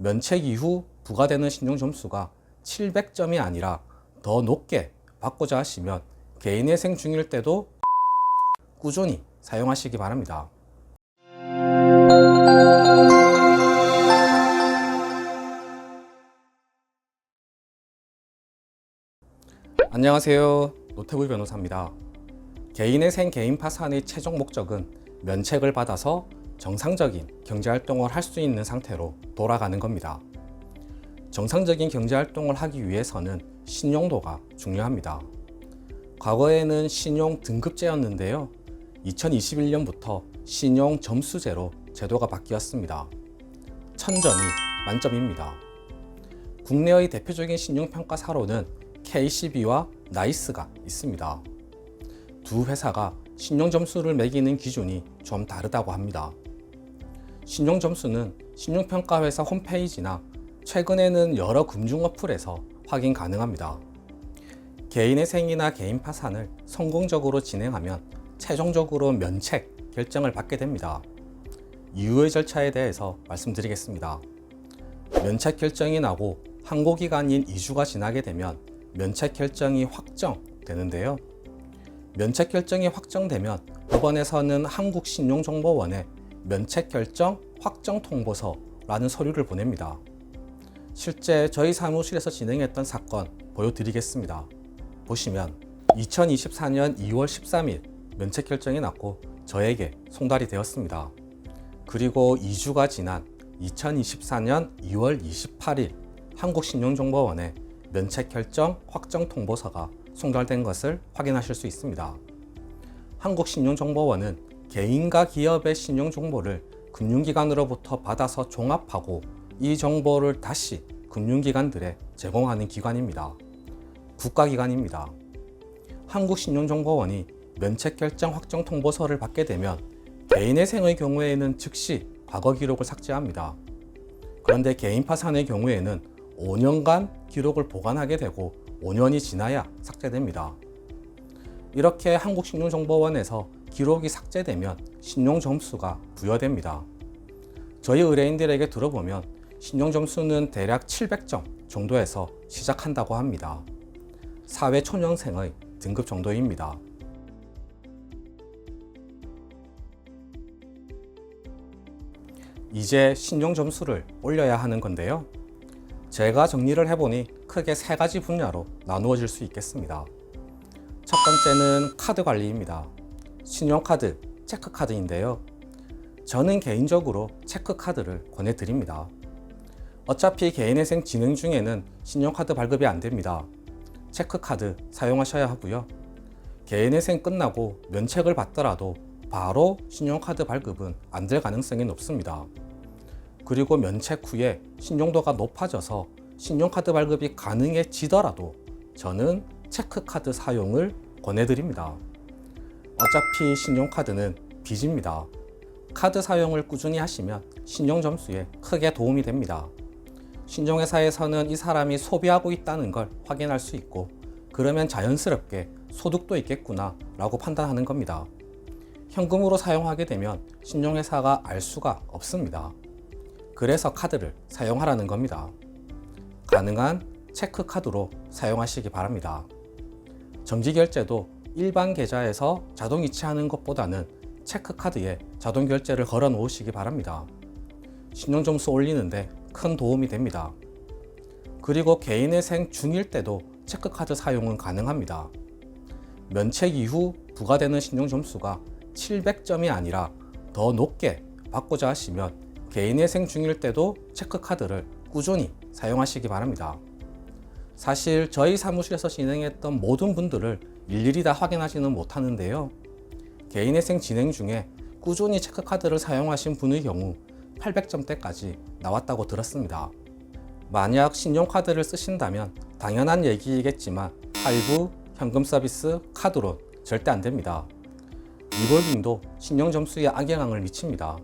면책 이후 부과되는 신용점수가 700점이 아니라 더 높게 받고자 하시면 개인회생 중일 때도 꾸준히 사용하시기 바랍니다. 안녕하세요. 노태우 변호사입니다. 개인회생 개인 파산의 최종 목적은 면책을 받아서 정상적인 경제활동을 할 수 있는 상태로 돌아가는 겁니다. 정상적인 경제활동을 하기 위해서는 신용도가 중요합니다. 과거에는 신용 등급제였는데요. 2021년부터 신용 점수제로 제도가 바뀌었습니다. 1000점이 만점입니다. 국내의 대표적인 신용평가사로는 KCB와 나이스가 있습니다. 두 회사가 신용점수를 매기는 기준이 좀 다르다고 합니다. 신용점수는 신용평가회사 홈페이지나 최근에는 여러 금융 어플에서 확인 가능합니다. 개인회생이나 개인 파산을 성공적으로 진행하면 최종적으로 면책 결정을 받게 됩니다. 이후의 절차에 대해서 말씀드리겠습니다. 면책 결정이 나고 항고기간인 2주가 지나게 되면 면책 결정이 확정되는데요. 면책 결정이 확정되면 법원에서는 한국신용정보원에 면책 결정 확정 통보서라는 서류를 보냅니다. 실제 저희 사무실에서 진행했던 사건 보여드리겠습니다. 보시면 2024년 2월 13일 면책 결정이 났고 저에게 송달이 되었습니다. 그리고 2주가 지난 2024년 2월 28일 한국신용정보원에 면책 결정 확정 통보서가 송달된 것을 확인하실 수 있습니다. 한국신용정보원은 개인과 기업의 신용정보를 금융기관으로부터 받아서 종합하고 이 정보를 다시 금융기관들에 제공하는 기관입니다. 국가기관입니다. 한국신용정보원이 면책결정 확정 통보서를 받게 되면 개인회생의 경우에는 즉시 과거 기록을 삭제합니다. 그런데 개인 파산의 경우에는 5년간 기록을 보관하게 되고 5년이 지나야 삭제됩니다. 이렇게 한국신용정보원에서 기록이 삭제되면 신용점수가 부여됩니다. 저희 의뢰인들에게 들어보면 신용점수는 대략 700점 정도에서 시작한다고 합니다. 사회초년생의 등급 정도입니다. 이제 신용점수를 올려야 하는 건데요. 제가 정리를 해보니 크게 3가지 분야로 나누어질 수 있겠습니다. 첫 번째는 카드 관리입니다. 신용카드, 체크카드인데요. 저는 개인적으로 체크카드를 권해드립니다. 어차피 개인회생 진행 중에는 신용카드 발급이 안 됩니다. 체크카드 사용하셔야 하고요. 개인회생 끝나고 면책을 받더라도 바로 신용카드 발급은 안 될 가능성이 높습니다. 그리고 면책 후에 신용도가 높아져서 신용카드 발급이 가능해지더라도 저는 체크카드 사용을 권해드립니다. 어차피 신용카드는 빚입니다. 카드 사용을 꾸준히 하시면 신용점수에 크게 도움이 됩니다. 신용회사에서는 이 사람이 소비하고 있다는 걸 확인할 수 있고 그러면 자연스럽게 소득도 있겠구나 라고 판단하는 겁니다. 현금으로 사용하게 되면 신용회사가 알 수가 없습니다. 그래서 카드를 사용하라는 겁니다. 가능한 체크카드로 사용하시기 바랍니다. 정기결제도 일반 계좌에서 자동 이체하는 것보다는 체크카드에 자동 결제를 걸어 놓으시기 바랍니다. 신용점수 올리는데 큰 도움이 됩니다. 그리고 개인회생 중일 때도 체크카드 사용은 가능합니다. 면책 이후 부과되는 신용점수가 700점이 아니라 더 높게 받고자 하시면 개인회생 중일 때도 체크카드를 꾸준히 사용하시기 바랍니다. 사실 저희 사무실에서 진행했던 모든 분들을 일일이 다 확인하지는 못하는데요. 개인회생 진행 중에 꾸준히 체크카드를 사용하신 분의 경우 800점대까지 나왔다고 들었습니다. 만약 신용카드를 쓰신다면 당연한 얘기이겠지만 할부, 현금 서비스, 카드론 절대 안 됩니다. 리볼빙도 신용점수에 악영향을 미칩니다.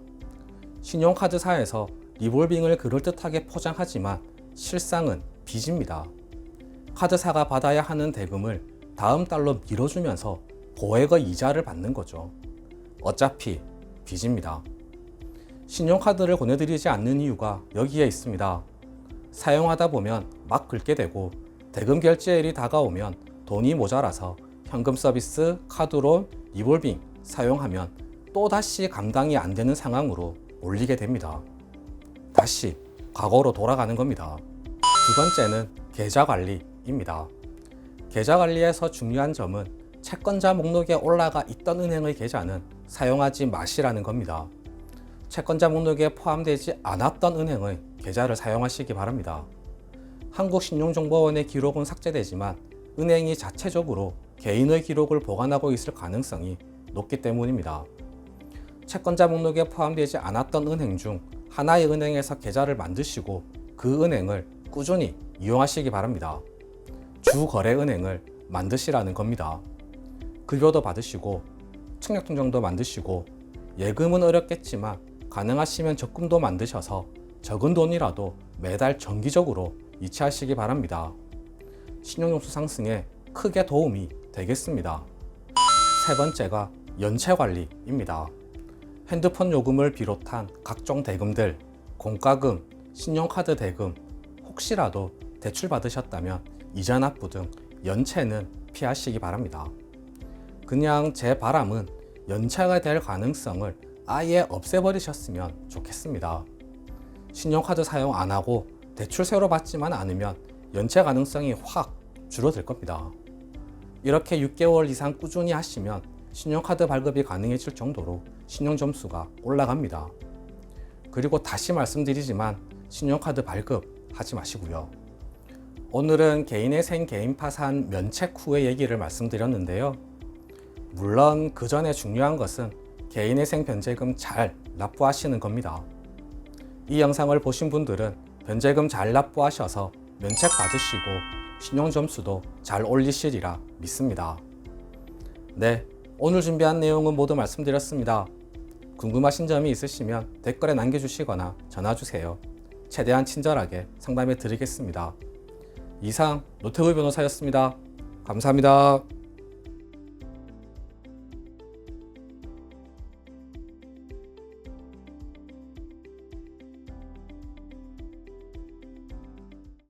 신용카드사에서 리볼빙을 그럴듯하게 포장하지만 실상은 빚입니다. 카드사가 받아야 하는 대금을 다음 달로 미뤄주면서 고액의 이자를 받는 거죠. 어차피 빚입니다. 신용카드를 권해드리지 않는 이유가 여기에 있습니다. 사용하다 보면 막 긁게 되고 대금 결제일이 다가오면 돈이 모자라서 현금 서비스, 카드론, 리볼빙 사용하면 또다시 감당이 안 되는 상황으로 몰리게 됩니다. 다시 과거로 돌아가는 겁니다. 두 번째는 계좌관리입니다. 계좌관리에서 중요한 점은 채권자 목록에 올라가 있던 은행의 계좌는 사용하지 마시라는 겁니다. 채권자 목록에 포함되지 않았던 은행의 계좌를 사용하시기 바랍니다. 한국신용정보원의 기록은 삭제되지만 은행이 자체적으로 개인의 기록을 보관하고 있을 가능성이 높기 때문입니다. 채권자 목록에 포함되지 않았던 은행 중 하나의 은행에서 계좌를 만드시고 그 은행을 꾸준히 이용하시기 바랍니다. 주거래은행을 만드시라는 겁니다. 급여도 받으시고 청약통장도 만드시고 예금은 어렵겠지만 가능하시면 적금도 만드셔서 적은 돈이라도 매달 정기적으로 이체하시기 바랍니다. 신용점수 상승에 크게 도움이 되겠습니다. 세 번째가 연체관리입니다. 핸드폰 요금을 비롯한 각종 대금들, 공과금, 신용카드 대금, 혹시라도 대출 받으셨다면 이자 납부 등 연체는 피하시기 바랍니다. 그냥 제 바람은 연체가 될 가능성을 아예 없애버리셨으면 좋겠습니다. 신용카드 사용 안 하고 대출 새로 받지만 않으면 연체 가능성이 확 줄어들 겁니다. 이렇게 6개월 이상 꾸준히 하시면 신용카드 발급이 가능해질 정도로 신용점수가 올라갑니다. 그리고 다시 말씀드리지만 신용카드 발급하지 마시고요. 오늘은 개인의 생개인 파산 면책 후의 얘기를 말씀드렸는데요. 물론 그 전에 중요한 것은 개인의 생 변제금 잘 납부하시는 겁니다. 이 영상을 보신 분들은 변제금 잘 납부하셔서 면책 받으시고 신용점수도 잘 올리시리라 믿습니다. 네, 오늘 준비한 내용은 모두 말씀드렸습니다. 궁금하신 점이 있으시면 댓글에 남겨주시거나 전화주세요. 최대한 친절하게 상담해 드리겠습니다. 이상 노태우 변호사였습니다. 감사합니다.